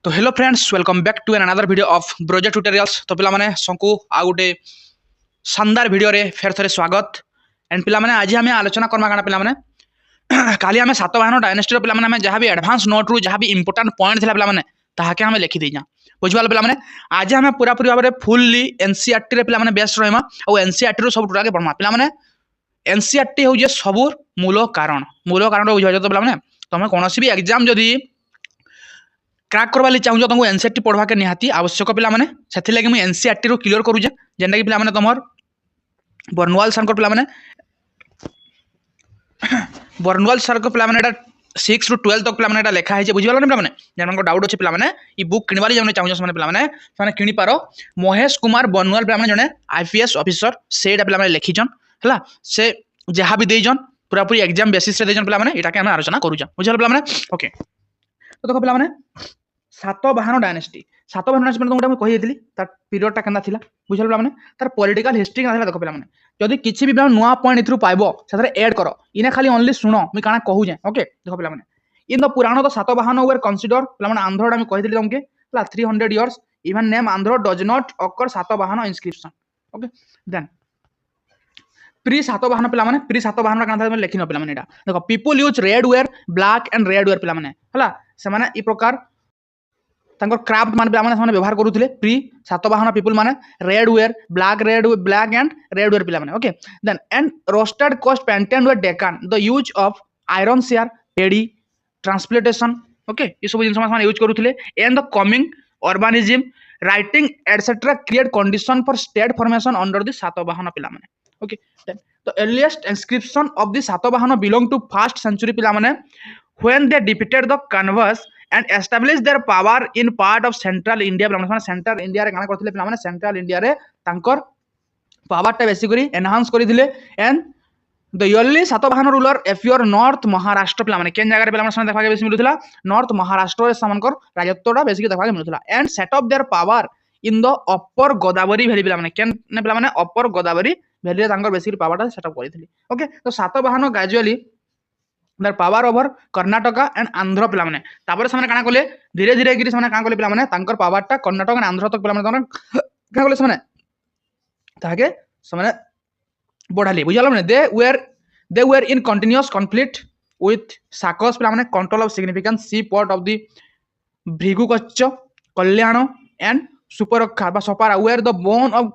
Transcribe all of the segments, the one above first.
तो hello friends, welcome back to an another video of ब्रोजे tutorials. तो पिला माने संकु आ गोटे शानदार वीडियो रे फेर थरे स्वागत। एंड पिला माने आज हमें आलोचना करना काना पिला माने काली हमें सातवाहन डायनेस्टी पिला माने हमें जहाँ भी एडवांस नोट रु जहाँ भी इंपोर्टेंट पॉइंट थिला पिला माने ताहाके हमें लिखि देजा बुझवाल पिला माने आज हमें पूरा पूरी भाव में फुल्ली एनसीईआरटी रे पिला माने बेस्ट रहमा और एनसीईआरटी रो सब टोटा के पढमा पिला माने एनसीईआरटी हो जे सबुर मूल कारण बुझा तो पिला माने तमे कोनोसी भी एग्जाम जदी क्राक करवा चाहूँ तुमको एनसीईआरटी पढ़वा के निहाती आवश्यक पिला माने सेथि लागि मु एनसीईआरटी रो क्लियर करूजे जेंडा कि पिला माने तमर बर्नवाल सर को पिला माने बर्नवाल सर को पिला माने एटा 6 रु 12 तक पिला माने एटा लिखा है जे बुझिबाला पिला माने जेन को डाउट अछि पिला माने ई बुक किनवाली जने चाहूँ से पिला माने किनि पारो महेश कुमार बर्नवाल पिला माने जने आईपीएस ऑफिसर सेटा पिला माने लिखिजन हला से जहाँ भी देजन पूरा पूरी एग्जाम बेसिस रे देजन पिला माने एटा के हम आलोचना करूजा बुझिबाला पिला माने ओके। तो देखो पिला माने सातवाहन डायनेस्टी तुमको मैं कही तार पीरियडटा केना थिला बुझल पिला माने तार पॉलिटिकल हिस्ट्री केना थिला देखो पिला माने जदी किछि भी पिला नुवा पॉइंट इथरु पाइबो सेथरे ऐड करो इने खाली ओनली सुनो मी काना कहू जे ओके। देखो पिला माने in the Purana the Satavahana were consider पिला माने आंध्रडा मी कहितली तुमके ला 300 years even name Andhra does not occur Satavahana inscription okay. Then pre Satavahana पिला माने प्री सातवाहन काना था लेखिन पिला माने एटा देखो people use red ware black and red ware पिला माने हला से माने ई प्रकार तांकर क्राफ्ट मान पिला माने व्यवहार करूथिले प्री सातवाहन पीपल माने red ware black and red ware पिला माने okay. Then and roasted coast painted were Deccan the use of iron share paddy transplantation okay ये सब जिंस माने यूज करूथिले and the coming urbanism writing etcetera create condition for state formation under the Satavahana पिला माने okay. Then the earliest inscription of the Satavahana belong to first century पिला माने when they defeated the canvas and established their power in part of central India पिला central India रे गाना करथिले पिला माने सेंट्रल इंडिया रे तांकर पावर टा बेसी करी एनहांस करिथिले and the early Satavahana ruler appear north Maharashtra पिला माने केन जगह रे पिला माने देखा के बेसी मिलुथिला नॉर्थ महाराष्ट्र रे सामनकर राजत्वटा बेसी देखा के मिलुथिला and set up their power in the upper Godavari valley पिला माने केन ने पिला माने अपर गोदावरी वैली रे तांकर बेसी पावरटा सेट अप करिथिले ओके। तो Satavahana gradually their power over Karnataka and Andhra पिला माने तापर से माने काना कोले धीरे धीरे गिरी से माने काना कोले पिला माने तांकर पावरटा कर्नाटक एंड आंध्र तक पिला माने काना कोले से माने ताके से माने बढ़ाली बुझालो माने they were in continuous conflict with Sakas पिला माने control of significant sea port of the Bhrigukachchha Kalyan and Suparaka बा Sopara were the bone of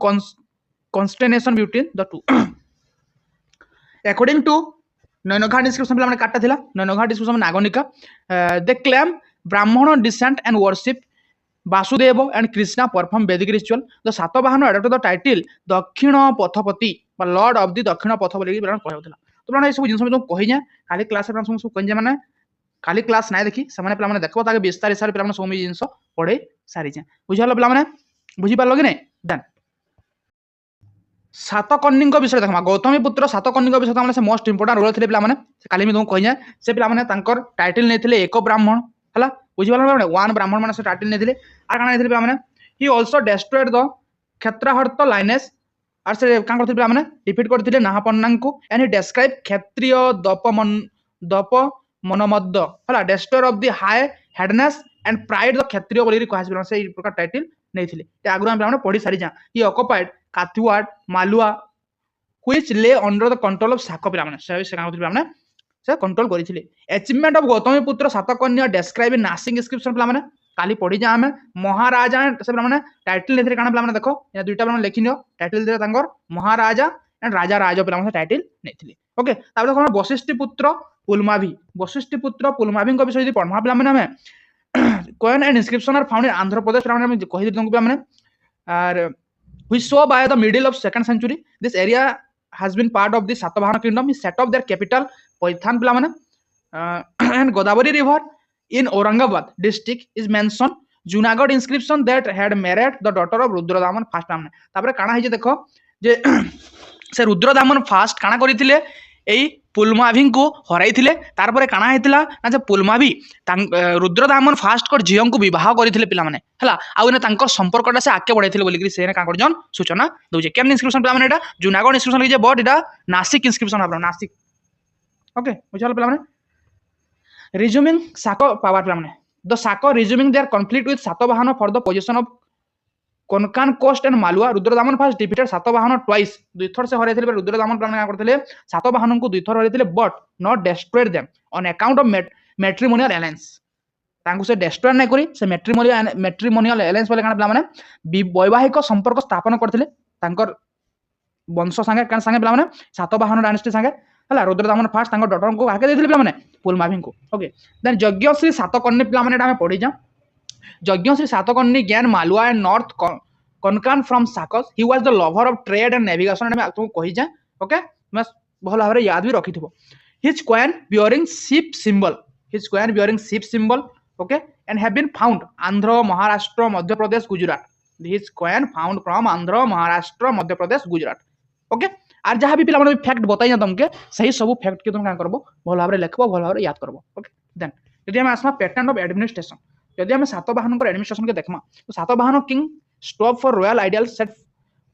contention between the two according to Naneghat inscription पिला माने काटा थिला Naneghat inscription Naganika they claim Brahmin descent and worship Vasudeva and Krishna perform Vedic ritual the Satavahana adopted the title Dakshinapathapati बा Lord of the दक्षिण पथ बोली पिला कहउथिला। तो माने सब जिंस में कहि जे खाली क्लास रे सब कहि जे माने खाली क्लास नाय देखि से माने पिला माने देखबो ताके विस्तार हिसाब पिला माने सब जिंस पढे सारी जे बुझालो पिला माने बुझि पालो कि नै। देन सातकर्णी विषय देखा गौतमी पुत्र सातकर्णी विषय तो से मोस्ट इंपोर्टेंट रोल थे पे काली भी तुमको कही से पे टाइटल नहीं एक ब्राह्मण है बुझे वन ब्राह्मण मैंने टाइटल नहीं आर पे he also destroyed the Kshaharata lineage आर से पे डिफिट करते नाहपन्ना को एंड ही डेस्क्राइब क्षेत्रीय दप मनमद है destroyer of the haughtiness and pride the Kshatriya बोली कहा से प्रकार टाइटल नहीं आगु हम पढ़ी सारी जा ही ऑक्युपाइड काथुआड मालुआ व्हिच ले अंडर द कंट्रोल ऑफ साक पिला माने से कंट्रोल करिथिले अचीवमेंट ऑफ गौतमी पुत्र Satakarni describe in Nashik inscription पिला माने काली पढ़ी जा हमें महाराजा से पिला माने टाइटल नेथरे काना पिला माने देखो या दुईटा पिला लिखि नियो टाइटल दे तांगर महाराजा एंड राजा राज पिला माने टाइटल नेथिले ओके। तापर देखो वशिष्ठ पुत्र पुलमावी को विषय पढ़मा पिला माने हमें coin and inscription are found in Andhra Pradesh around कहि तुमको पिला माने और which saw by the middle of 2nd century this area has been part of the Satavahana kingdom. He set up their capital Paithan पिला माने and Godavari river in Aurangabad district is mentioned Junagadh inscription that had married the daughter of Rudradaman first पिला माने तापर काना है जे देखो जे से Rudradaman fast काना करिथिले एई पुलमावी को हराई तार पर काना हेतिला ना जे पुलमावी रुद्रदामन फास्ट कर झील को बह करते पिला माने हला आउ ने तांकर संपर्कटा से आगे बढ़ाई बोलिक से का करजन सूचना दउजे केन इंस्क्रिप्शन पिला माने एटा जूनागढ़ इंस्क्रिप्शन लिखे बट एटा नासिक इंस्क्रिप्शन आपन नासिक ओके बुझाल पिला माने रिज्यूमिंग साको पावर पिला माने the Saka resuming their conflict with Satavahana for the position of Konkan coast and Malwa Rudradaman first defeated Satavahana twice दुई थर से हरैथिले रुद्रदामन प्लान करथिले सातवाहन को दुई थर हरैथिले but not destroyed them on account of matrimonial alliance तांको से डिस्ट्रॉय नै करी से मैट्रिमोनियल अलायंस बोले काना प्ला माने वैवाहिक संपर्क स्थापन करथिले तांकर वंश संगे कान संगे प्ला माने सातवाहन डायनेस्टी संगे हला रुद्रदामन फर्स्ट तांकर डॉटर को आके देथिले प्ला माने पुलमावी को ओके देन यज्ञश्री सातकर्णी प्ला माने हम पढि जा यज्ञश्री सातकर्णी ज्ञान Malwa and north Konkan from Sakas he was the lover of trade and navigation and तुमको कहि जा ओके मैं भल भाबरे याद भी रखिथिबो his coin bearing ship symbol okay and have been found Andhra Maharashtra Madhya Pradesh Gujarat his coin found from Andhra Maharashtra Madhya Pradesh Gujarat okay आर जहाँ भी पिला फैक्ट बताई तुमके सही सब फैक्ट के तुम क्या करबो भल भाबरे लिखबो भल भाबरे याद करबो ओके देन यदि हम आसमा पैटर्न ऑफ एडमिनिस्ट्रेशन यदि हम सातवाहन एडमिनिस्ट्रेशन के देखमा तो Satavahana king stop for royal ideal set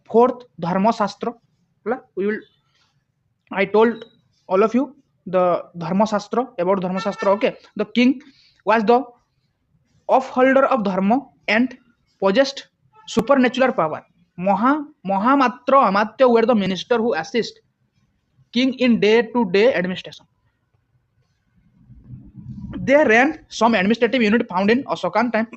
forth Dharmashastra we will I told all of you the Dharmashastra about Dharmashastra okay the king was the of holder of dharma and possessed supernatural power Mahamatra Amatya were the minister who assist king in day to day administration they ran some administrative unit found in Asokan time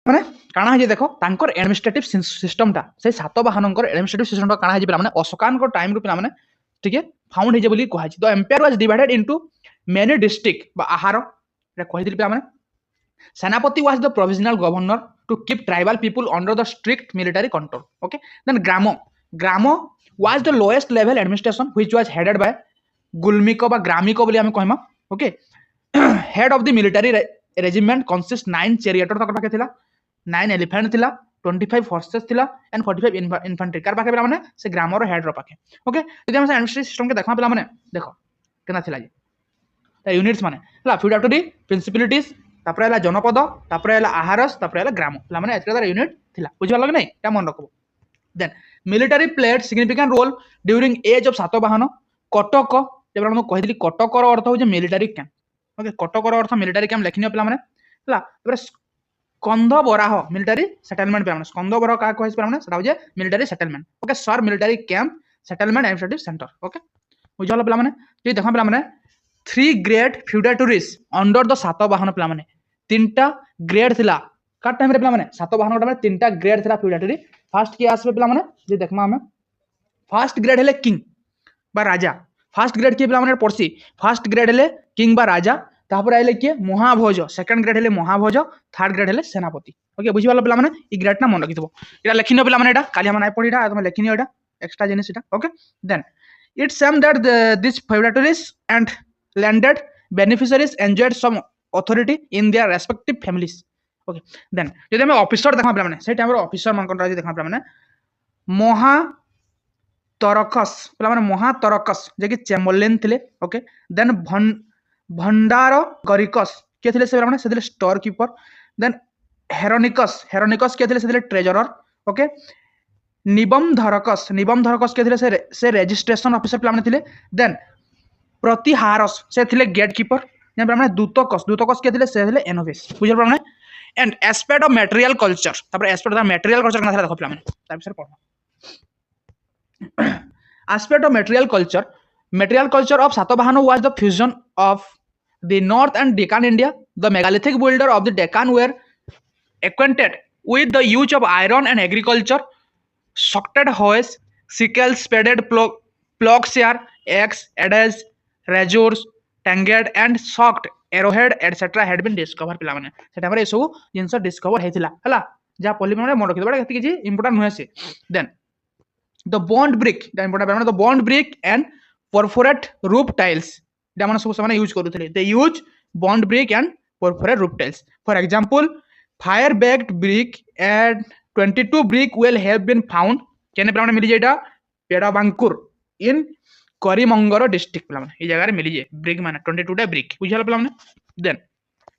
माने काना है देखो तांकर administrative system ता से सातवाहनकर administrative system काना है पिला माने अशोकान को टाइम रो पिला माने ठीक है फाउंड है जे बोली कहै छी the empire was divided into many district बा आहार रे कहै दिल पिला माने senapati was the provisional governor to keep tribal people under the strict military control okay then grama was the lowest level administration which was headed by गुल्मिको बा ग्रामिको बोली हम कहमा okay head of the military regiment consist 9 charioteer तक पाके थिला 9 elephant थिला 25 हॉर्सेस थिला एंड 45 इन्फेंट्री कार पाके माने से ग्रामर हेड रो पाके ओके यदि हम एडमिनिस्ट्रेटिव सिस्टम के देखमा पिला माने देखो केना थिला जे त यूनिट्स माने हला फ्यूडक्टरी प्रिंसिपलिटीज तापरे हला जनपद तापरे हला आहारस तापरे हला ग्राम पिला माने एतका यूनिट थिला बुझवा लग नै या मन रखबो then military played significant role during age of Satavahana कटक जेबरा हम कहितली कटकर अर्थ हो जे मिलिटरी कैंप ओके कटकर अर्थ मिलिटरी कैंप लेखिनियो पिला माने हला तबरे स्कंद बराह मिलिटरी सेटलमेंट पे माने स्कंद बराह का कहै माने सेटा हो जे military settlement okay sir military camp settlement administrative centre okay बुझल पिला माने जे देखा पिला माने 3 great feudatories under the Satavahana पिला माने तीनटा ग्रेड थिला का टाइम रे पिला माने सातवाहन टाइम रे तीनटा ग्रेड थिला फ्यूडेटरी फर्स्ट के आसबे पिला माने जे देखमा हमें फर्स्ट ग्रेड हेले किंग बा राजा फर्स्ट ग्रेड के पिला माने पड़सी फर्स्ट ग्रेड हेले किंग बा राजा तापर आइले के महाभोज सेकंड ग्रेड हेले महाभोज थर्ड ग्रेड हेले सेनापति ओके बुझि वाला पिला माने ई ग्रेड ना मन रखितबो एटा लेखिनो पिला माने एटा काली हम नाइ पढिटा तुम लेखिनो एटा एक्स्ट्रा जिनिस एटा okay then it same that this feudatories and landed beneficiaries enjoyed some authority in their respective families okay then जदि हम ऑफिसर देखा पिला माने से टाइम रो ऑफिसर मन कोन राजी देखा पिला माने महा तरकस पिला माने महा तरकस जे कि चेम्बरलेन थिले ओके देन भंडार गरिकस के थिले से पिला माने से थिले स्टोर कीपर देन हेरोनिकस के थिले से थिले ट्रेजरर ओके निबम धरकस के थिले से रजिस्ट्रेशन ऑफिसर पिला माने थिले देन प्रतिहारस से थिले गेट कीपर दूतकस के से एनोविस बुझल पाने and aspect of material culture तापर एस्पेक्ट ऑफ मटेरियल कल्चर कना देखो पिला माने तार बिषय पढना aspect of material culture of Satavahana was the fusion of the north and Deccan India the megalithic builder of the Deccan were acquainted with the use of iron and agriculture shafted hoes sickles spaded plowshare axe adze razors tanged and socked arrowhead etcetera had been discover पिला माने सेटा माने सब जिंस discover हेतिला हला जा poly माने मन रखि बडा कति कि इंपोर्टेंट होय से then the bond brick the important माने the bond brick and perforate roof tiles दा माने सब माने यूज करूथले they use bond brick and perforate roof tiles for example fire baked brick and 22 brick will have been found केने माने मिली जेटा पेडाबांकुर इन करीमंगर district पिला माने ई जगह रे मिली जे ब्रिक माने 22 टा ब्रिक बुझल पिला माने then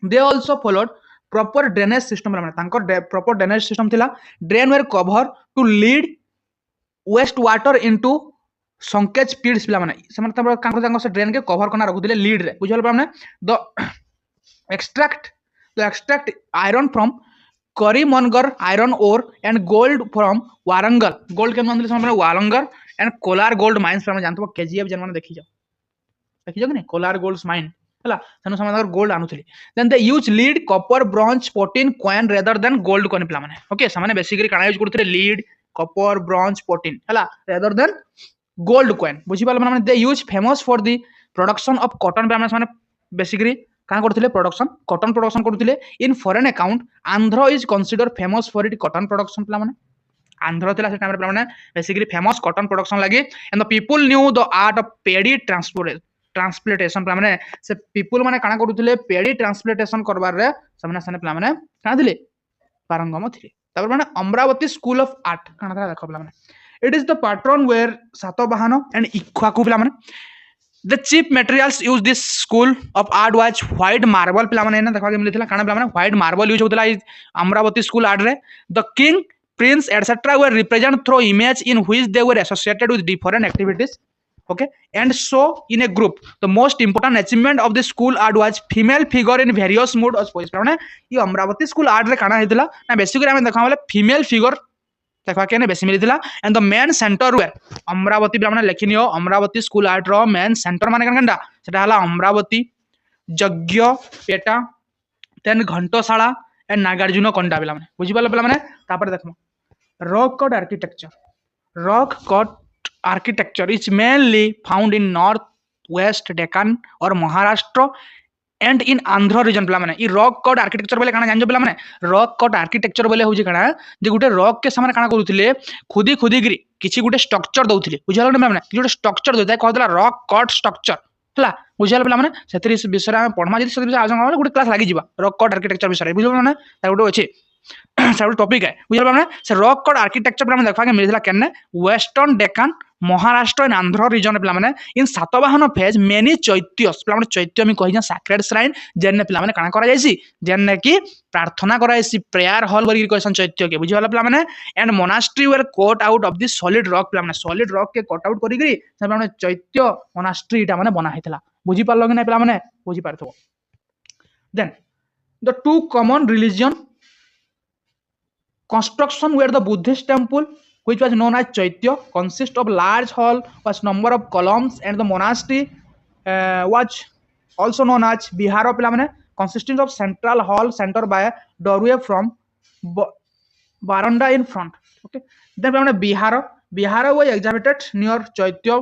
they also followed proper drainage system माने तांकर प्रॉपर ड्रेनेज सिस्टम थिला drain were cover to lead waste water into soakage pits पिला माने से माने तांकर से ड्रेन के कवर करना रखुदिले लीड रे बुझल पिला माने the extract iron from Karimnagar iron ore and gold from Warangal. Gold के मतलब समझ में Warangal and Kolar gold mines पे हम जानते हो केजीएफ जन देखी जाओ कि नहीं कोलार गोल्ड माइन है तेणु से गोल्ड आणुले then they use lead copper bronze potin coin rather than gold coin पे ओके से बेसिकली काना यूज करते लीड कपर ब्रॉन्ज प्रोटीन है रेदर देन गोल्ड कॉइन बुझी पाल मैंने they use famous for the production of cotton पे मैंने बेसिकली क्या करते प्रोडक्शन कॉटन प्रोडक्शन करते in foreign account Andhra is consider famous for it cotton production पे आंध्र थिला से टाइम रे पे बेसिकली फेमस कॉटन प्रोडक्शन लगी and the people new the art of pedi transplantation पे से पीपल माने काना करूथिले पेडी ट्रांसप्लांटेशन करबार रे समना सने प्ला माने काना थिले पारंगम थिले तबर माने अमरावती स्कूल ऑफ आर्ट काना था देखो प्ला माने it is the pattern where Satavahana and इक्वाकू प्ला माने the chief materials use this school of art was white marble प्ला माने ना देखा के मिलिथिला काना प्ला माने व्हाइट मार्बल यूज होतला अमरावती स्कूल आर्ट रे the king prince etc were represented through image in which they were associated with different activities okay and so in a group the most important achievement of the school art was female figure in various mood of pose माने ये Amravati school art रे काना हेतिला ना basically हम देखा वाला female figure देखा के ने बेसी मिलिथिला एंड द मेन सेंटर वे अमरावती ब्राह्मण लेखिनियो अमरावती स्कूल आर्ट रो मेन सेंटर माने कनडा सेटा हला अमरावती यज्ञ PETA then Ghantasala and Nagarjuna कंडा पिला माने बुझि पाले पिला माने तापर देखमो rock cut architecture is mainly found in northwest Deccan or Maharashtra and in Andhra region पिला माने ई रॉक कट आर्किटेक्चर बोले काना जानजो पिला माने रॉक कट आर्किटेक्चर बोले होजी काना जे गुटे रॉक के सामने काना करूथिले खुदी खुदी गिरी किछि गुटे स्ट्रक्चर दउथिले बुझालो ना माने गुटे स्ट्रक्चर देता कहदला रॉक कट स्ट्रक्चर हला बुझालो पिला माने सेतरी विषय हम पढमा जति सेतरी आज गुटे क्लास लागि जिबा रॉक कट आर्किटेक्चर विषय बुझलो माने ता गुटे अछि सब टॉपिक है बुझल पाने से रॉक कट आर्किटेक्चर पे हम देखा के मिलला केने western Deccan Maharashtra and Andhra region पे माने in Satavahana phase many chaityas पे चैत्य हम कहि जा सैक्रेड श्राइन जेने पे माने काना करा जायसी जेने की प्रार्थना करा जायसी प्रेयर हॉल बरी क्वेश्चन चैत्य के बुझल पे माने and monastery were cut out of the solid rock पे माने सॉलिड रॉक के कट आउट करी गरी से माने चैत्य मोनास्ट्री ता माने बना हेतला बुझी पारलो कि नै पे माने बुझी पारथो then the two common religion construction where the Buddhist temple which was known as Chaitya consist of large hall was number of columns and the monastery was also known as Vihara pilamane consisting of central hall center by doorway from veranda in front okay then pilamane Vihara was excavated near Chaitya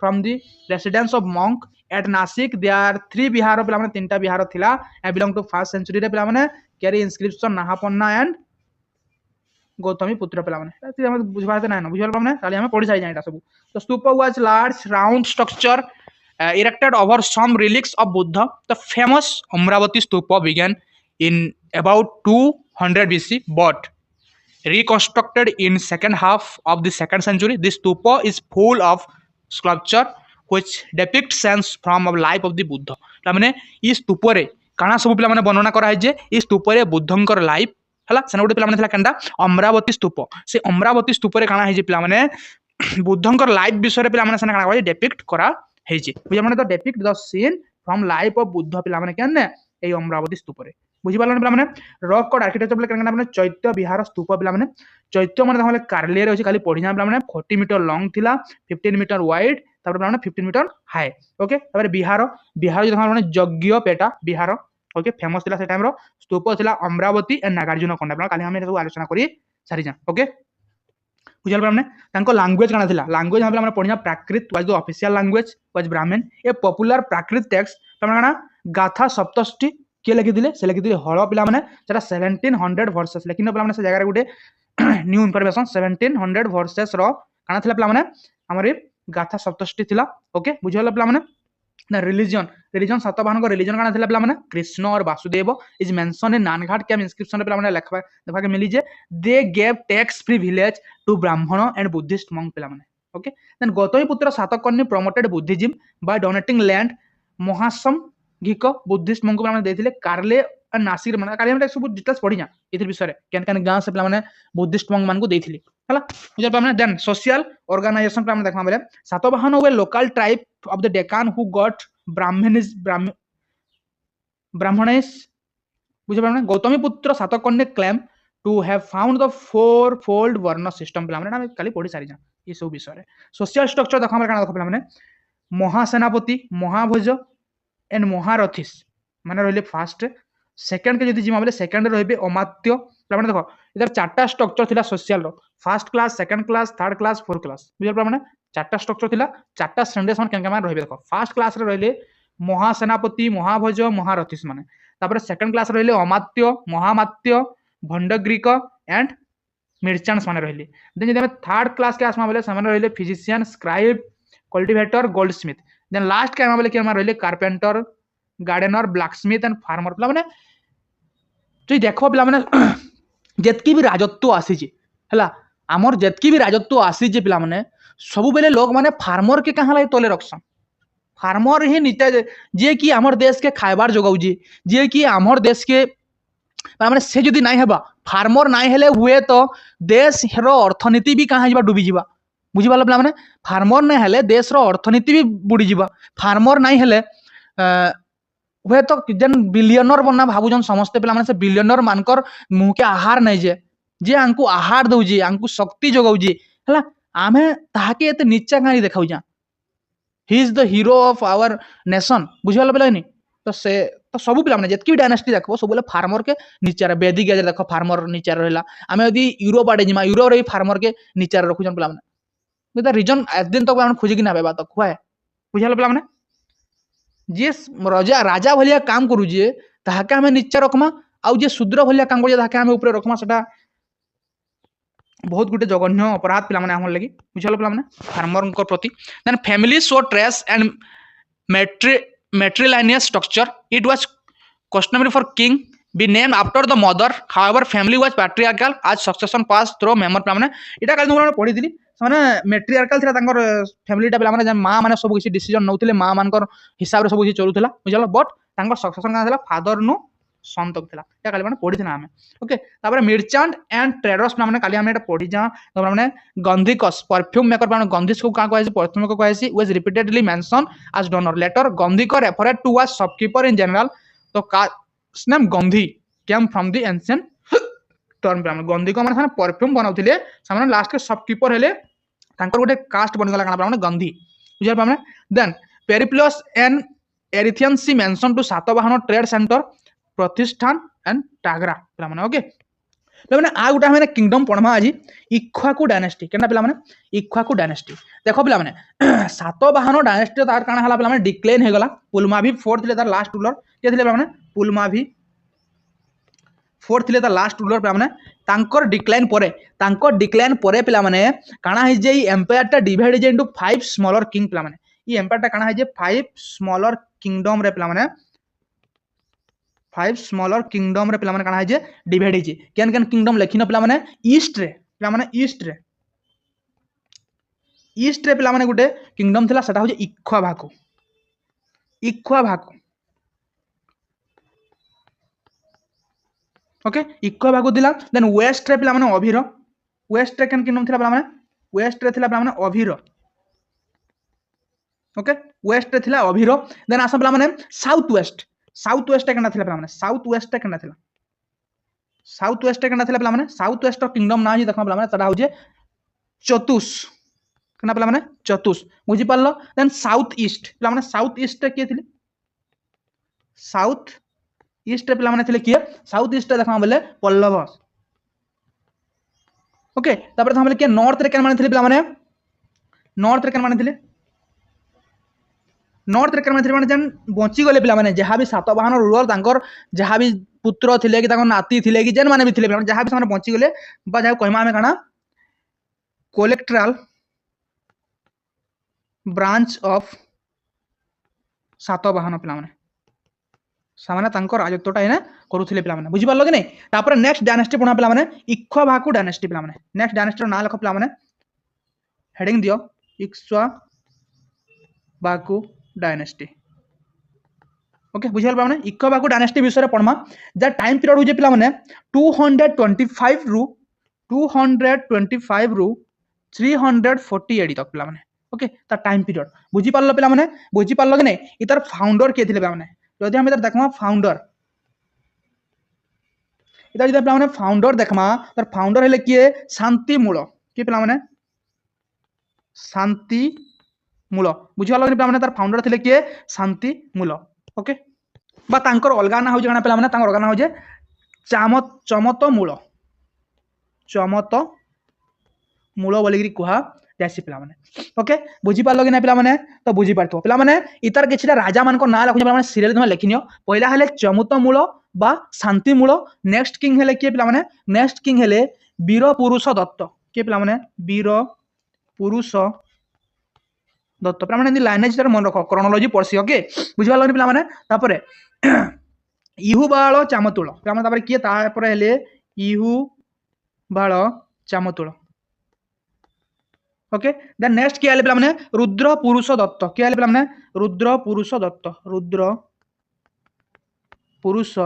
from the residence of monk at Nasik there are 3 Vihara pilamane 3टा Vihara thila and belong to 1st century re pilamane carry inscription Nahapanna and Gautami पुत्र पे लाने हम बुझबाते ना बुझल पाने ताली हम पढि साइ जाइटा सब तो stupa was large round structure erected over some relics of Buddha the famous Amravati stupa began in about 200 BC but reconstructed in second half of the 2nd century this stupa is full of sculpture which depict scenes from the life of the Buddha माने ई स्तूप रे काना सब पिला माने वर्णना करा है जे ई स्तूप रे बुद्धंकर लाइफ हला सेना गोटे पिला माने थला केंडा अमरावती स्तूप से अमरावती स्तूप रे काना है जे पिला माने बुद्धंकर लाइफ विषय रे पिला माने सेना काना डेपिक्ट करा है जे बुझा माने तो depict the scene from life of Buddha पिला माने केने ए अमरावती स्तूप रे बुझि पालन पिला माने रॉक कट आर्किटेक्चर पिला केना माने चैत्य विहार स्तूप पिला माने चैत्य माने हमले कार्ले रे अछि खाली पढि जा पिला माने 40 मीटर लॉन्ग थिला 15 मीटर वाइड तापर पिला माने 15 मीटर हाई ओके तापर विहार जो माने यज्ञ पेटा विहार ओके फेमस थिला से टाइम रो स्तूप थिला अमरावती एंड नागार्जुन कोंडा काली हम सब आलोचना करी सारी जा ओके बुझल हमने तांको लैंग्वेज काना थिला लैंग्वेज हम हमरा पढिया Prakrit was the official language was Brahman a popular Prakrit text तमना गाथा सप्तष्टि के लिखि दिले से लिखि दिले हळ पिला माने जरा 1700 वर्सेस लेकिन पिला माने से जगह रे गुटे न्यू इंफॉर्मेशन 1700 वर्सेस रो काना थिला पिला माने हमरे गाथा सप्तष्टि थिला ओके बुझल पिला माने ना रिलीजन सातवाहन को रिलीजन काना थिला पिला माने कृष्ण और Vasudeva is mention in Nanaghat cave inscription पिला माने लेखा देखा के मिली जे they gave tax free village to Brahmin and Buddhist monk पिला माने okay then Gautamiputra Satakarni promoted Buddhism by donating land Mahasanghika Buddhist monk पिला माने देथिले कार्ले और नासिक माने कार्ले हम सब डिटेल्स पढि जा इथिर विषय रे केन केन गां से पिला माने बुद्धिस्ट मंक मान को देथिले हला बुझल पामने देन सोशल ऑर्गेनाइजेशन पे हम देखमा बेले Satavahana were local tribe of the Deccan who got ब्राह्मणिस बुझिपारे Gautamiputra Satakarni claim to have found the fourfold varna system पे काली पढ़ी सारी जा ये सब विषय सोशल स्ट्रक्चर देख देख पे महासेनापति महाभोज एंड महारथीस माने रहिले फास्ट सेकंड के जदि जिमा बोले सेकंड रहिबे अमात्य माने देखो इधर चारटा स्ट्रक्चर थिला social row first class second class third class fourth class बुझल माने चारटा स्ट्रक्चर थिला चारटा श्रेणी सन केन केन रहिबे देखो फर्स्ट क्लास रे रहिले महासेनापति महाभोज महारथीस माने तापर सेकंड क्लास रहिले अमात्य महामात्य भंडग्रीक एंड मिर्चांस माने रहिले देन जदि थर्ड क्लास के आसमा बोले सामाने रहिले physician scribe cultivator goldsmith then last के आसमा बोले के रहिले carpenter gardener blacksmith and farmer पिला माने तुई देखो पिला माने जेतकी भी राजत्व आसी जे हला हमर जेतकी भी राजत्व आसी जे पिला माने सब बेले लोग माने फार्मर के कहां लाई तोले रखसन फार्मर ही नीचे जे कि हमर देश के खाइबार जोगाउ जे कि हमर देश के माने से जदि नाही हेबा फार्मर नाही हेले हुए तो देश रो अर्थनीति भी कहां जिबा डूबी जिबा बुझी पाला पिला माने फार्मर नाही हेले देश रो अर्थनीति भी बुडी जिबा फार्मर नाही हेले हुए तो जन बिलियनर बना भाबुजन समस्ते पिला माने से बिलियनर मानकर मुह के आहार नहीं जे आंकु आहार दउजी आंकु शक्ति जोगाउजी हला आमे ताके एते नीचा कानी देखाउ जा he is the hero of our nation बुझिवाला पिला नहीं तो से तो सब पिला माने जेतकी डायनेस्टी देखबो सब बोले फार्मर के नीचा रे वैदिक एज देखो फार्मर नीचा रहला आमे यदि यूरोप आडे जिमा यूरोप रे फार्मर के नीचा रखु जन पिला माने द रीजन एट दिन तक हम खोजी कि ना बेबा तक हुआ बुझिवाला पिला माने जे राजा राजा भलिया काम करू जे ताहाके हमें नीचा रखमा आउ जे शूद्र भलिया काम करू जे ताहाके हमें ऊपर रखमा सेटा बहुत गुटे जघन्य अपराध पिला माने हमर लगी बुझल पिला माने फार्मर को प्रति then family show trace and matrilineal structure it was customary for king be named after the mother however family was patriarchal as succession passed through member पिला माने इटा काल हम पढी दिली माने मेट्रियार्कल थिला तांकर फैमिली टा पिला माने मां माने सब किसी डिसीजन नउथिले मां मानकर हिसाब रे सब किसी चलुथिला बुझल बट तांकर सक्सेशन का थिला फादर नु सन तक थिला इटा काल माने पढी थिला हमें ओके तापर मर्चेंट एंड ट्रेडर्स पिला माने काली हम एटा पढी जा तापर माने गंधिकस परफ्यूम मेकर माने गंधिस को का कहै परफ्यूम को कहै was repeatedly mention as donor later gandhik referred to was shopkeeper in general तो का name Gandhi came from the ancient term पे गंधिक माने परफ्यूम बनाउथिले सामाने लास्ट के शॉपकीपर हेले तांकर गोटे कास्ट बन गला काना माने गंधी बुझा पामे then Periplus and Erythraean Sea mention to Satavahana trade center Pratishthan and Tagara पिला माने ओके पिला माने आ गोटा माने किंगडम पढमा आजी इक्ष्वाकु डायनेस्टी केना पिला माने इक्ष्वाकु डायनेस्टी देखो पिला माने सातवाहन डायनेस्टी तार काना हला पिला माने डिक्लाइन हे गला पुलमावी फोर्थ थिले तार लास्ट रूलर के थिले पिला माने पुलमावी फोर्थ थिले तार लास्ट रूलर पिला माने तांकर डिक्लाइन परे पिला माने काना हे जे एम्पायर टा डिवाइड जे इनटू 5 स्मॉलर किंग पिला माने ई एम्पायर टा काना हे जे 5 स्मॉलर किंगडम रे पिला माने 5 स्मॉलर किंगडम रे पिला माने काना हे जे डिवाइड हे जे केन केन किंगडम लेखिन पिला माने ईस्ट रे पिला माने ईस्ट रे पिला माने गुटे किंगडम थिला सेटा हो जे इक्ष्वाकु ओके इक्ष्वाकु दिला देन वेस्ट रे पिला माने अभिर वेस्ट रे केन किंगडम थिला पिला माने वेस्ट रे थिला पिला माने अभिर ओके वेस्ट रे थिला अभिर देन आसा पिला माने साउथ वेस्ट केना थिला पिला माने साउथ वेस्ट केना थिला पिला माने साउथ वेस्ट किंगडम ना जी देखा पिला माने तडा हो जे चतुष केना पिला माने चतुष बुझी पारलो देन साउथ ईस्ट पिला माने साउथ ईस्ट के थिले साउथ ईस्ट पिला माने थिले किए साउथ ईस्ट देखा बोले पल्लव ओके तापर हम बोले के नॉर्थ रे केन माने थिले पिला माने नॉर्थ रे केन माने थिले माने जन बंची गले पिला माने जहां भी सातवाहन रूलर तांकर जहां भी पुत्र थिले कि तांकर नाती थिले कि जन माने भी थिले जहां भी सामने बंची गले बा जहां कहमा हमें काना कोलेक्ट्रल ब्रांच ऑफ सातवाहन पिला माने सामाने तांकर राजत्वटा एने करूथिले पिला माने बुझी पारलो कि नै तापर नेक्स्ट डायनेस्टी पढा पिला माने इक्ष्वाकु डायनेस्टी पिला माने नेक्स्ट डायनेस्टी रो ना लिखो पिला माने हेडिंग दियो इक्ष्वाकु डायनेस्टी ओके बुझल पाने इक्ष्वाकु डायनेस्टी विषय रे पढमा जा टाइम पीरियड हो जे पिला माने 225 रु 340 तक पिला माने ओके ता टाइम पीरियड बुझी पारलो पिला माने बुझी पारलो कि नै इतार फाउंडर के थिले पिला माने जदि हम इतार देखमा फाउंडर इधर जब पे फाउंडर देखमा तर फाउंडर हेले किए शांति मूल किए पे शांति मूल बुझिपाल पे तार फाउंडर थे किए शांति मूल ओके बा तांकर अलगा ना हो पे अलगा ना हो चमत मूल चमत मूल बोलिकी कह जासी पे ओके बुझिपाल कि ना पे तो बुझीपार पे इतार कि राजा मान ना लिखुन सीरियल तुम लिखिनियो पहला हेले चमुत मूल बा शांति मूल नेक्स्ट किंग हेले किए पे नेक्स्ट किंग हेले वीर पुरुष दत्त किए पे वीर पुरुष दत्त पे लाइनेज मन रख क्रोनोलॉजी पढ़सी ओके बुझिपाल पे इहु बाल चामतुल पे किए हेले इहु बाल चामतुल ओके देन नेक्स्ट किए पे रुद्र पुरुष दत्त किए पे रुद्र पुरुष दत्त रुद्र पुरुष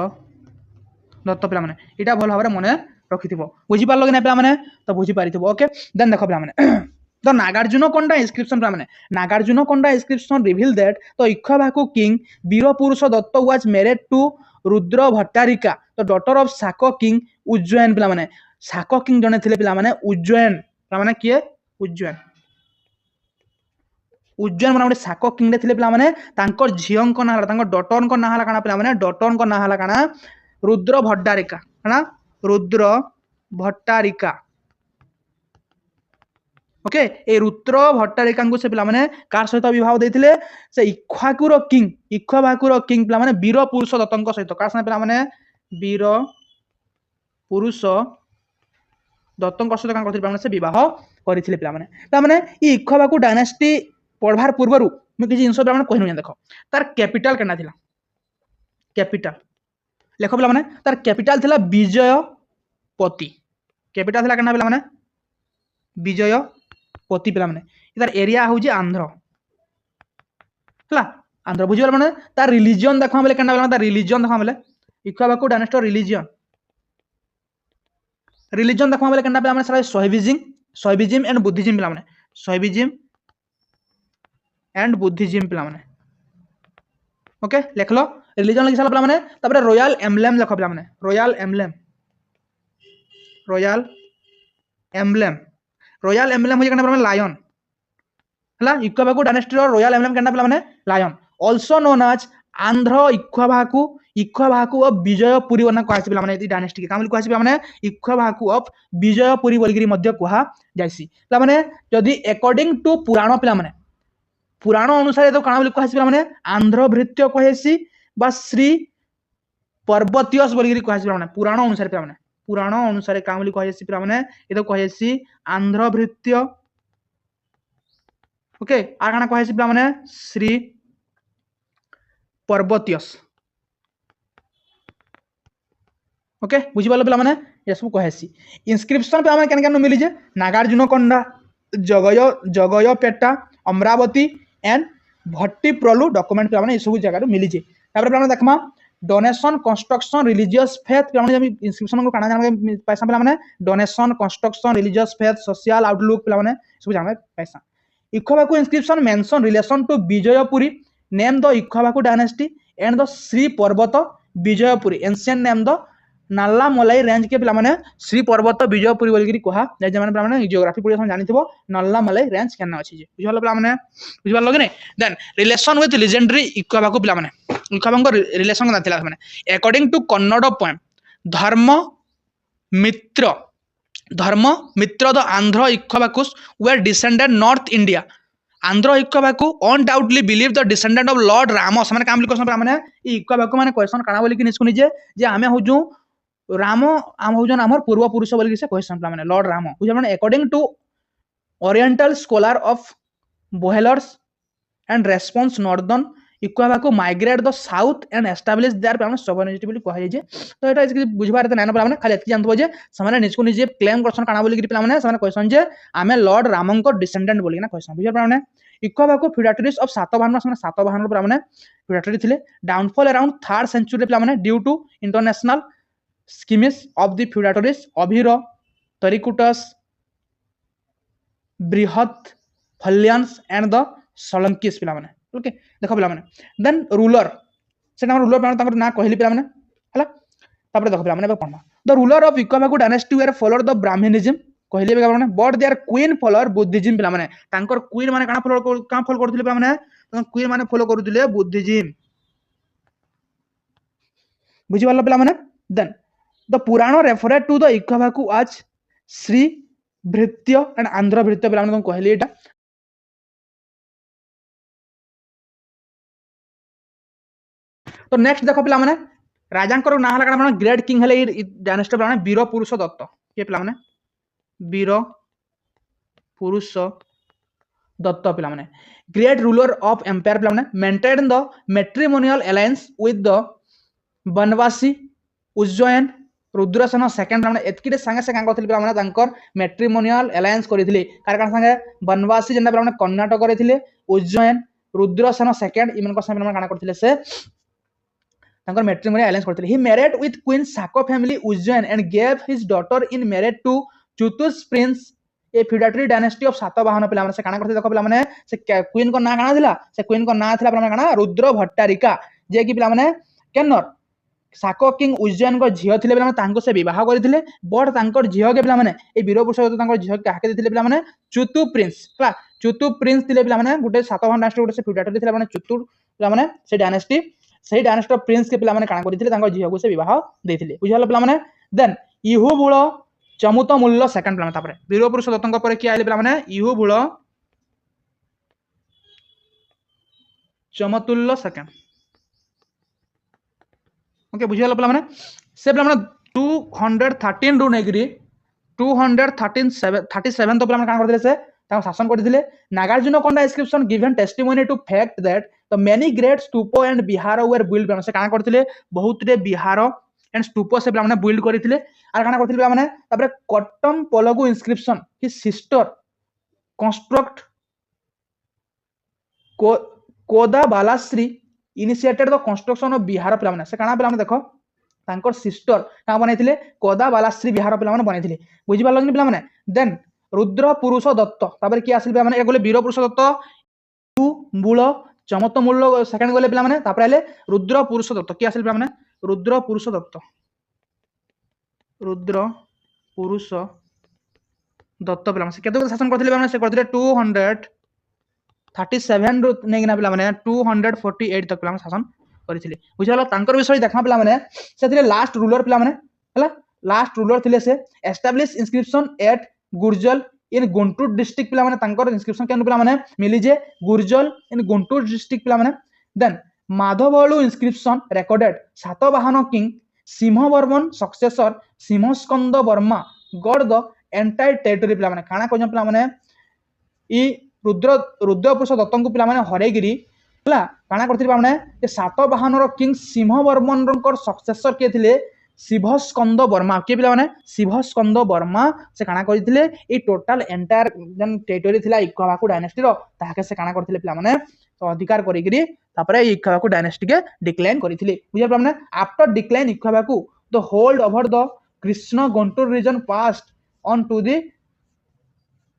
दत्त पे यहाँ भल भाव मन रखि बुझिपार कि ना पे तो बुझीपारी ओके देन देख पे तो नागार्जुनकोंडा इंस्क्रिप्शन पे नागार्जुनकोंडा इंस्क्रिप्शन रिवील दैट तो Ikshvaku king Virapurushadatta was married to Rudrabhattarika तो daughter of Shaka king Ujjain पे शाको किंग जने थे पे उज्जैन पे किए उज्जैन उज्जैन मैंने गोटे शाको किंग थे पे झील ना डटर ना पे डटर ना क्या रुद्र भट्टारिका है रुद्र भट्टारिका ओके ए रुद्र भट्टारिका से पे कार सहित विवाह देते से इक्ष्वाकुर किंग पे वीर पुरुष दत्त सहित कार पे वीर पुरुष दत्त सहित से विवाह करते पे इक्ष्वाकु डायनेस्टी पढ़वार पूर्व मुझे जिन कही देख तार कैपिटल केना थिला कैपिटल लेख पे तार कैपिटल थिला विजयपति कैपिटल थिला केना पे विजयपति पे तार एरिया हूँ आंध्र है आंध्र बुझे मैंने तार रिलीजन देखा बेले केना तार रिलीजन देखा बेले इक्ष्वाकु डायनेस्टी रिलीजन देखा बेले केना पे शैविज्म एंड बुद्धिज्म पे शैविज्म एंड बुद्धिज्म पे ओके लिख लो रिलीजन लिख सारा पे रॉयल एम्बलेम लिख पे royal emblem royal emblem royal emblem हो लायन है इक्ष्वाकु डायनेस्टी रॉयल एम्बलेम केना पे lion also known as Andhra Ikshvaku of Vijayapuri बना कह पे डायनेस्टी क्या कह पे इक्ष्वाकु ऑफ विजयपुरी बोलिकी कह जासी पे जदि अकॉर्डिंग टू पुराण पे पुराण अनुसार तो कण कह आंध्र भृत्य कहेसी श्री पर्वतीयस बोलिकी कह पुराण अनुसार पे पुराण अनुसार क्या कहेसी पे ये तो कहेसी आंध्र भृत्य ओके आ कण कहेसी पे श्री पर्वतीयस ओके बुझिपाल पे ये सब कहेसी इनस्क्रिप्शन पे क्या मिली नागार्जुनकोंडा जगयपेटा अमरावती एंड भट्टीप्रलु डॉक्यूमेंट पे सब जगह मिली पे देखमा donation construction religious faith inscription को काना पैसा पे donation construction religious faith social outlook पे सब जाने पैसा Ikshvaku inscription mention relation to Vijayapuri name the Ikshvaku dynasty and the Shri Parvata Vijayapuri ancient name the नाला मलाई रेंज के पे श्री पर्वत विजयपुरी बोलिकी कह जाए जियोग्राफी पढ़ी जानी नल्ला मलाई रेंज क्या अच्छी बुझे पे बुझे कि नहीं then relation with legendary Ikshvaku पे इक्ष्वाकु रिलेशन क्या according to Kannada poem Dharmamitra the Andhra Ikshvakus were descended north India Andhra Ikshvaku undoubtedly believe the descendant of lord Ram से क्या क्वेश्चन पे इक्ष्वाकु मैंने क्वेश्चन काना बोलिकी निस्कु निजे जे आमे होजु राम आम हूँ आम पूर्व पुरुष बोलिकी से क्वेश्चन पे लॉर्ड राम बुझे according to oriental scholar of Buhlers and response northern Ikshvaku migrate the south and establish their पे सोवरेनिटी बोली कह जाए तो ये बुझबार नाइन पे खाली जानते जे से निजको निजे क्लेम करसन काना बोलिकी पे क्वेश्चन जे आमे लॉर्ड राम डिसेंडेंट बोलिकी क्वेश्चन बुझे पे इक्ष्वाकु फ्यूडेटरीज ऑफ सातवाहन सातवाहन पे फ्यूडेटरी थे डाउनफॉल अराउंड 3rd सेंचुरी पे due to international schemes of the feudatories Abhira Traikutas Brihatphalayanas and the सोलंकीस पे ओके देख पे देन रूलर से रूलर पे ना कहली पे है देख पे पढ़ना द रूलर ऑफ इक्वाभाकु dynasty were followed the Brahmanism कहले बे माने but they are queen follower Buddhism पिला माने तांकर क्वीन माने काना फॉलो करथिले पिला माने क्वीन माने फॉलो करूथिले बुद्धिज्म बुझी पारलो पिला माने then the Purana referred to the इक्वाभाकु आज श्री भृत्य एंड आंध्र भृत्य पिला माने कहले एटा तो नेक्स्ट देखो पिला माने राजांकर ना हला काना ग्रेट किंग हले डायनेस्टी पिला माने वीर पुरुष दत्त के पिला माने वीर पुरुष दत्त पिला माने ग्रेट रूलर ऑफ एम्पायर पिला माने maintain the matrimonial alliance with the Banavasi Ujjain Rudrasena second माने एतकिटे संगे से कां करथिले पिला माने तांकर मैट्रिमोनियल अलायंस करिथिले कार कान संगे बनवासी जेंदा पिला माने कर्नाटक करिथिले उज्जयन रुद्रसेन सेकंड इमन को संगे काना करथिले से तांकर मैट्रिमोनियल अलायंस करथिले he married with queen Saka family Ujjain and gave his daughter in marriage to Chutus prince a feudatory dynasty of Satavahana पिला माने से काना करथिले देखो पिला माने से क्वीन को ना काना थिला से क्वीन को ना थिला पिला माने काना रुद्र भट्टारिका जे कि पिला माने केनर साको किंग उज्जयन को झियो थिले पिला माने तांको से विवाह करथिले बट तांकर झियो के पिला माने ए वीरपुरुष दत्त तांकर झियो काके दिथिले पिला माने चुतु प्रिंस हला चुतु प्रिंस थिले पिला माने गुटे सातवाहन डायनेस्टी गुटे से फ्यूडेटरी थिले माने चुतु पिला माने से डायनेस्टी ऑफ प्रिंस के पिला माने काना करथिले तांकर झियो को से विवाह देथिले बुझालो पिला माने देन इहु बुळ चमुत मूल्य सेकंड पिला तापर वीरपुरुष दत्तଙ୍କ ପରେ କିଏ आइले पिला माने इहु बुळ चमतुल्य सेकंड ओके बुझियाला पिला माने से पिला माने 213 रु नेगरी 237 तो पिला माने कान करथिले से ता शासन करथिले Nagarjunakonda inscription given testimony to fact that the many great stupa and vihara were build से कान करथिले बहुत रे बिहार एंड स्तूप से पिला माने बिल्ड करथिले आर काना करथिले पिला माने तापर Kottampalugu inscription his sister construct Koda Balashri initiated the construction of vihara पिला माने से काना पिला माने देखो तांकर सिस्टर का बनैथिले कोदा बालाश्री बिहार पिला माने बनैथिले बुझि पारलो कि पिला माने देन रुद्र पुरुष दत्त तापर की आसिल पिला माने एक गोले वीर पुरुष दत्त तू मूल चमत मूल सेकंड गोले पिला माने तापर आले रुद्र पुरुष दत्त की आसिल पिला माने रुद्र पुरुष दत्त पिला माने से केते शासन करथिले माने से करथिले 237 रु नेगिना पिला माने 248 तक पिला माने शासन करथिले बुझाला तांकर विषय देखा पिला माने से थिले लास्ट रूलर पिला माने हला लास्ट रूलर थिले से एस्टैब्लिश इंस्क्रिप्शन एट गुर्जल इन गुंटूर डिस्ट्रिक्ट पिला माने तांकर इंस्क्रिप्शन केन पिला माने मिली जे गुर्जल इन गुंटूर डिस्ट्रिक्ट पिला माने then Madhavalu inscription recorded Satavahana king Simhavarman successor Simhaskanda Varma got the entire territory पिला माने काना कोन पिला माने ई रुद्रपुरुष दत्तଙ୍କୁ पिला माने हरेगिरी हला काना करथिले माने जे सातवाहनर किंग सिंहवर्मनकर सक्सेसर के थिले शिवस्कंद वर्मा के पिला माने शिवस्कंद वर्मा से काना करथिले ए टोटल एंटायर जन टेरिटरी थिला इक्वाभाकु डायनेस्टी रो ताके से काना करथिले पिला माने तो अधिकार करिगिरी तापरे इक्वाभाकु डायनेस्टी के डिक्लाइन करथिले बुझा पिला माने आफ्टर डिक्लाइन इक्वाभाकु the hold over the Krishna Guntur region passed on to the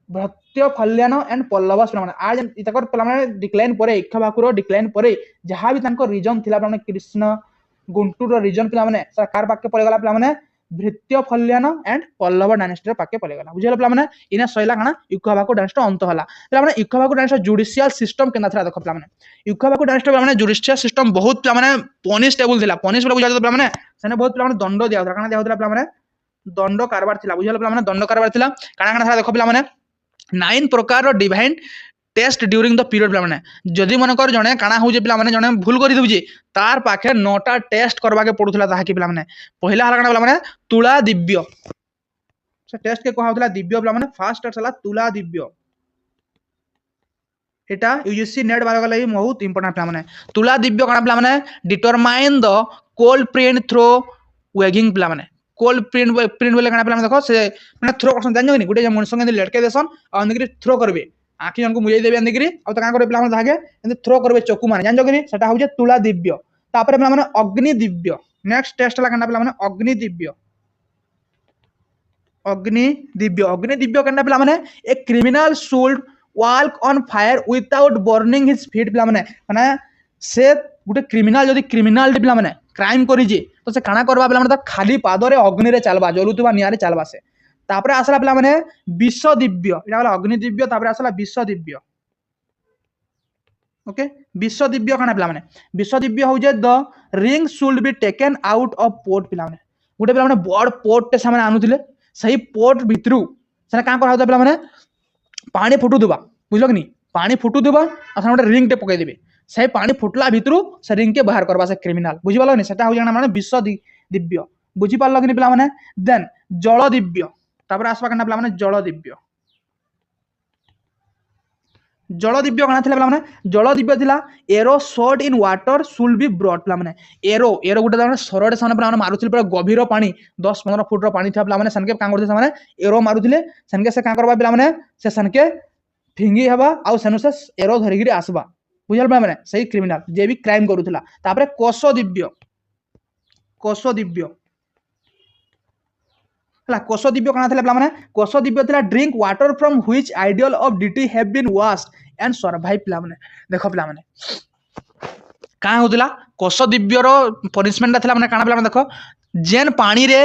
Brihatphalayana and Pallava पिला माने आज इतकर पिला माने डिक्लाइन परे इक्वाभाकु रो डिक्लाइन परे जहां भी तांको रीजन थिला पिला माने कृष्ण गुंटूर रीजन पिला माने सरकार पाके पळे गला पिला माने भृत्य फल्यान एंड पल्लव डायनेस्टी पाके पळे गला बुझिला पिला माने इने सैला काना इक्वाभाकु डायनेस्टी अंत होला पिला माने इक्वाभाकु डायनेस्टी जुडिशियल सिस्टम केना थरा देखो पिला माने इक्वाभाकु डायनेस्टी पिला माने जुडिशियल सिस्टम बहुत पिला माने पनिशेबल थिला पनिश पिला बुझा पिला माने सेने बहुत पिला माने दंड दिया काना दिया होतला पिला माने दंड कारबार थिला बुझिला पिला माने दंड कारबार थिला काना काना थरा देखो पिला माने 9 प्रकार रो divine test during the period पिला माने जदी मन कर जने काना हो जे पिला माने जने भूल करि दउजी तार पाखे 9टा टेस्ट करबा के पडुथला ताहा कि पिला माने पहिला हला काना पिला माने तुला दिव्य से टेस्ट के कहा होतला दिव्य पिला माने फर्स्ट टेस्ट हला तुला दिव्य एटा यूजीसी नेट बारे गला बहुत इंपोर्टेंट पिला माने तुला दिव्य काना पिला माने determine the cold print through weighing पिला माने कोल्ड प्रिंट बोले काना पिला माने देखो से माने थ्रो करसन जान जनी गुटे मनसो के लटके देसन आ अंदर थ्रो करबे आखि जनको मुझे देबे अंदर आ त का करे पिला माने धागे अंदर थ्रो करबे चकू माने जान जकनी सेटा हो जे तुला दिव्य तापर पिला माने अग्नि दिव्य नेक्स्ट टेस्ट ला काना पिला माने अग्नि दिव्य काना पिला माने a criminal should walk on fire without burning his feet पिला माने से गुटे क्रिमिनल जदी क्रिमिनल पिला माने क्राइम करि जे तो से काना करबा पिला माने खाली पादरे अग्नि रे चलबा जलुतबा निया रे चलबा से तापर आसला पिला माने विश्व दिव्य एटा वाला अग्नि दिव्य तापर आसला विश्व दिव्य ओके विश्व दिव्य काना पिला माने विश्व दिव्य हो जे the ring should be taken out of pot पिला माने गुटे पिला माने बड़ पोर्ट टे सामने आनुथिले सही पोर्ट भितरु सेना का कर होता पिला माने पानी फुटु दुबा बुझलो कि नहीं पानी फुटु दुबा आ गोटे रिंग टे पकई देबे से पानी फुटला भितरु से रिंग के बाहर करबा से क्रिमिनल बुझि पालो नि सेटा हो जाना माने विश्व दिव्य बुझि पालो कि नि पिला माने देन जल दिव्य तापर आसबा कना पिला माने जल दिव्य पिला माने जल दिव्य थिला arrow shot in water should be brought पिला माने एरो गुटे माने सरडे सामने पिला माने मारुथिल पूरा गभीर पानी 10-15 फुट रो पानी था पिला माने सनके का करथे माने एरो मारुथिले सनके से का करबा पिला माने से सनके फिंगी हबा आ सेनु से एरो धरिगिरी आसबा बुझल पिला माने सही क्रिमिनल जे भी क्राइम करूथिला तापर कोश दिव्य हला कोश दिव्य काना थिला पिला माने कोश दिव्य थिला drink water from which ideal of deity have been washed and survive पिला माने देखो पिला माने का होतिला कोश दिव्य रो पनिशमेंट थिला माने काना पिला माने देखो जेन पानी रे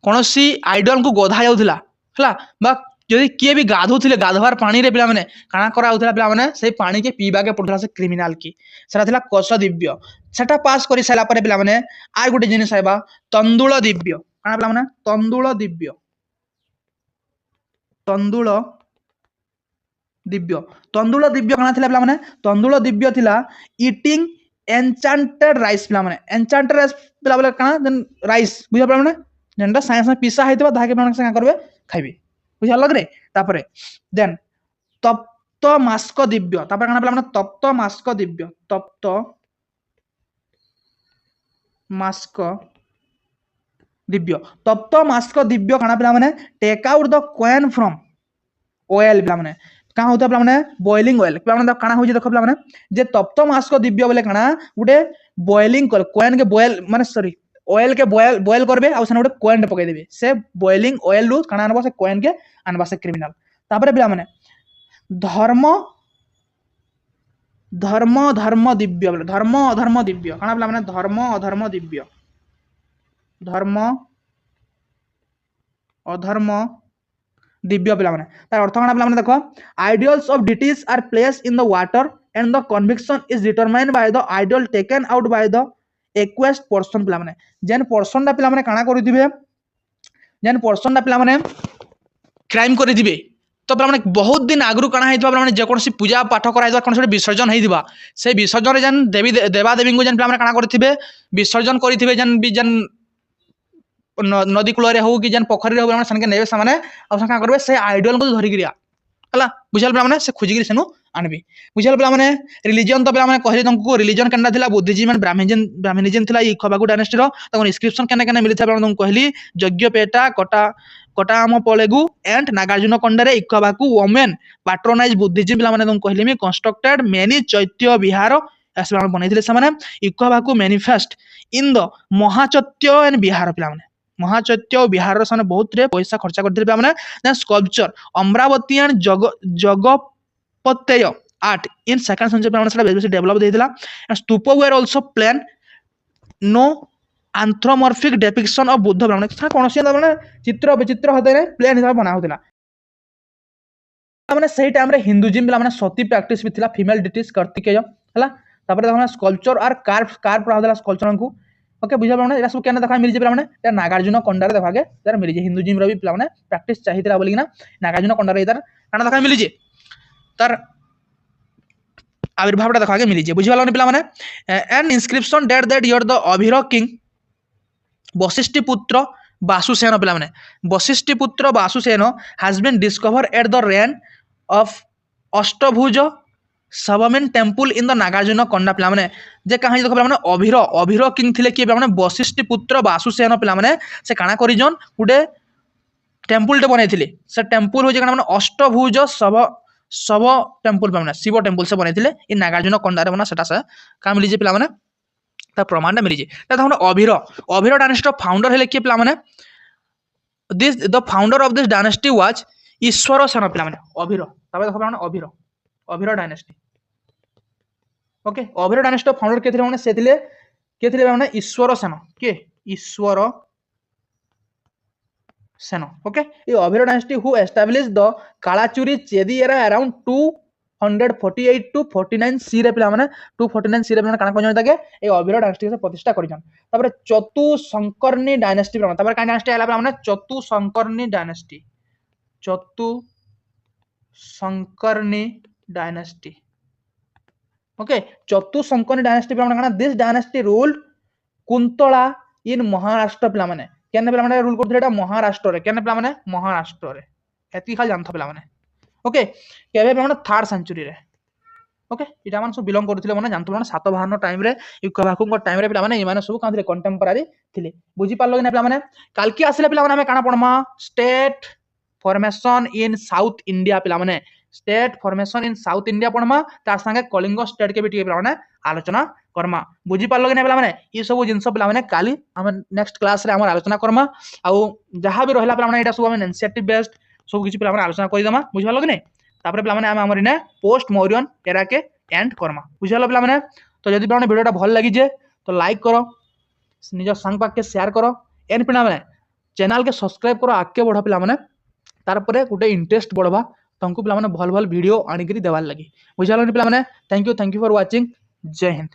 कोनोसी आइडल को गोधा जाउथिला हला बा जदि किए भी गाधुथिले गाधवार पानी रे पिला माने काना करा होतिला पिला माने से पानी के पीबा के पड़थला से क्रिमिनल की सेटा थिला कोश दिव्य सेटा पास करि साइला परे पिला माने आइ गुटे जिनिस आइबा तंदुळ दिव्य काना पिला माने तंदुळ दिव्य काना थिला पिला माने तंदुळ दिव्य थिला ईटिंग एन्चेंटेड राइस पिला माने एन्चेंटेड राइस पिला बोले काना देन राइस बुझा पिला माने जेंटा साइंस में पिसा हैतबा धाके माने से का करबे खाइबे बुझा लग रे तापरे देन तप्त मास्क दिव्य तापर काना पिला माने तप्त मास्क दिव्य तप्त मास्क दिव्य काना पिला माने take out the coin from oil पिला माने का होता पिला माने बॉइलिंग ऑयल पिला माने काना होजे देखो पिला माने जे तप्त मास्क दिव्य बोले काना गुटे बॉइलिंग कर कॉइन के बॉयल माने सॉरी ऑयल के बॉयल करबे आ सने गुटे कॉइन पकई देबे से बॉइलिंग ऑयल लु काना आनबा से कॉइन के आनबा से क्रिमिनल तापर पिला माने धर्म दिव्य बोले धर्म अधर्म दिव्य काना पिला माने धर्म अधर्म दिव्य पिला माने तार अर्थ काना पिला माने देखो ideals of deities are placed in the water and the conviction is determined by the ideal taken out by the accused person पिला माने जेन पर्सन दा पिला माने काना करिदिबे जेन पर्सन दा पिला माने क्राइम करिदिबे तो पिला माने बहुत दिन आगरु काना हैतबा पिला माने जे कोनसी पूजा पाठ कराइबा कोनसी विसर्जन हैदिबा से विसर्जन रे जेन देवा देवी को जेन पिला माने काना करथिबे विसर्जन करिथिबे जेन नदी कूल रे हो कि जेन पोखरी रे हो सनके नेबे सामने आ का करबे से आइडियल को धरि गिरिया हला बुझल पिला माने से खोजि गिरि सेनु आनबी बुझल पिला माने रिलीजन तो पिला माने कहले तुमको रिलीजन केनडा थिला बुद्धिज्म एंड ब्राह्मणिज्म थिला ई खबागु डायनेस्टी रो तको इंस्क्रिप्शन केने केने मिलि था तुमको कहली यज्ञपेटा कोटाम पलेगु एंड नागार्जुन कोंडरे इक्खबाकु वोमेन पैट्रोनाइज बुद्धिज्म पिला माने तुमको कहली मी कंस्ट्रक्टेड मेनी चैत्य विहार एस बनैथिले सामने इक्खबाकु मैनिफेस्ट इन द महाचैत्य एंड विहार पिला माने महाचैत्य और बिहार रे बहुत रे पैसा खर्चा करथिले माने then sculpture Amaravati and Jaggayyapeta art in second century माने सेटा बेसी डेवलप देथिला and stupa were also plan no anthropomorphic depiction of Buddha ब्राह्मण सा कोनोसी माने चित्र विचित्र होते ने प्लान हिसाब बना होतिला माने सही टाइम रे हिंदुइज्म पिला माने सती प्रैक्टिस भी थिला फीमेल डिटीज कार्तिकेय हला तापर देखो स्कल्पचर और कार्व पढ़ा देला स्कल्पचर को ओके बुझा माने एरा सब केना देखा मिल जे माने त नागार्जुन कोंडारे देखा के तार मिल जे हिंदुइज्म रो भी पिला माने प्रैक्टिस चाहितरा बोली ना नागार्जुन कोंडारे इधर काना देखा मिल जे तार आविर्भावटा देखा के मिल जे बुझिबाला पिला माने and inscription that your the Abhira king Vasishthiputra Vasusena पिला माने Vasishthiputra Vasusena has been discover at the ruin of Ashtabhuja Swamin temple in the Nagarjunakonda पिला माने जे कहानी देखो पिला माने अभिर किंग थिले कि पिला माने वशिष्ठ पुत्र वासुसेन पिला माने से काना करिजन गुडे टेम्पल टे बनैथिले से टेम्पल हो जे काना माने अष्टभुज सब टेम्पल पिला माने शिव टेम्पल से बनैथिले इन नागार्जुन कोंडा रे बना सेटा से का मिली जे पिला माने ता प्रमाण मिली जे ता देखो अभिर डायनेस्टी फाउंडर हेले कि पिला माने the founder of this dynasty was Ishvarasena पिला माने अभिर तबे देखो पिला माने Abhira dynasty okay Abhira dynasty founder के थिले माने से थिले किए थे पिलाने ईश्वर सेन किए ईश्वर सेन ओके ये Abhira dynasty who establish the Kalachuri Chedi era around 248 to 49 C रे पिला माने 249 सी रे पिला काना कोन ताके ए अभिर डायनेस्टी से प्रतिष्ठा करिजन तापर चतु संकरनी डायनेस्टी पिला तापर का डायनेस्टी आला पिला माने चतु संकरनी डायनेस्टी चतु संकरनी डायनेस्टी ओके चतु संकरनी डायनेस्टी पिला माने दिस डायनेस्टी रूल्ड कुंतला इन महाराष्ट्र पिला माने केने पिला माने रूल करथि एटा महाराष्ट्र रे केने पिला माने महाराष्ट्र रे एति खाली जानथो पिला माने ओके केबे पिला माने 3rd सेंचुरी रे ओके इटा मान सब बिलोंग करथिले माने जानथो माने सातवाहन टाइम रे युगवाकुंग टाइम रे पिला माने इ माने सब कांथिले कंटेम्पररी थिले बुझी पारलो कि ना पिला माने काल की आसिले पिला माने हमें काना पढमा state formation in south India पिला माने state formation in south India पढमा तार संगे कलिंग स्टेट के भी टिके पिला माने आलोचना करमा बुझी पारलो कि ना पिला माने ई सब जिंस पिला माने काली हम नेक्स्ट क्लास रे हमर आलोचना करमा आ जहां भी रहला पिला माने एटा सब हम एनसीईआरटी बेस्ड सब किछि पिला माने आलोचना करि दमा बुझी पारलो कि नै तापर पिला माने हमर इने पोस्ट मौर्यन एरा के एंड करमा बुझी पारलो पिला माने तो जदि पिला माने वीडियोटा भल लागि जे तो लाइक करो निज संग पाक के शेयर करो एन पिला माने चैनल के सब्सक्राइब करो आके बढ़ा पिला माने तार परे गुटे इंटरेस्ट बढ़वा तुमको पिला माने भल भल वीडियो आनी करी देवार लगी बुझालो पिला माने थैंक यू फॉर वाचिंग जय हिंद।